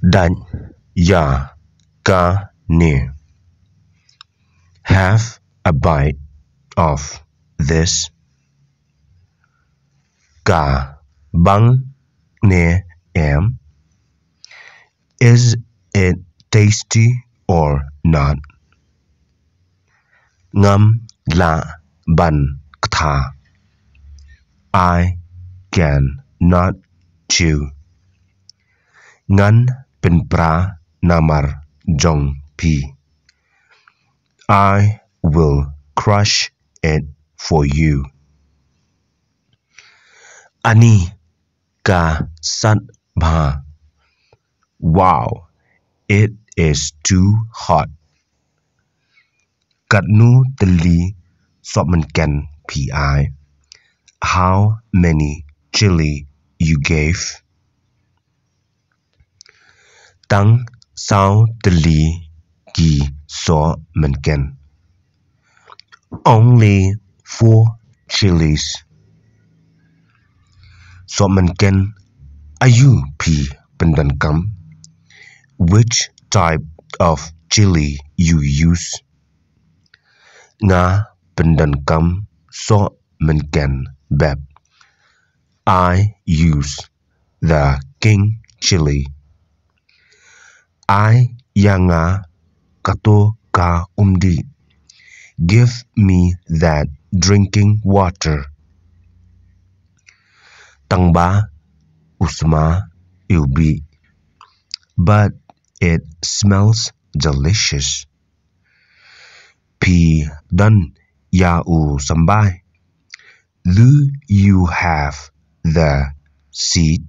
Dan ya ka ne. Have a bite of this. Ka bang ne em. Is it tasty or not? Ngam la ban ktha. I can not chew. Ngan pen pra namar jong pi. I will crush it for you. Ani ka sat bha. Wow, it is too hot. Kat nu teli sopman ken pi. How many chili you gave? Tang sao teli ki so menken. Only 4 chilies. So menken ayu pi pendankam. Which type of chili you use? Nga pendankam so menken beb. I use the king chili. I yanga kato ka umdi. Give me that drinking water. Tangba usma iwbih. But it smells delicious. Pi dan ya u sambai. Do you have the seed?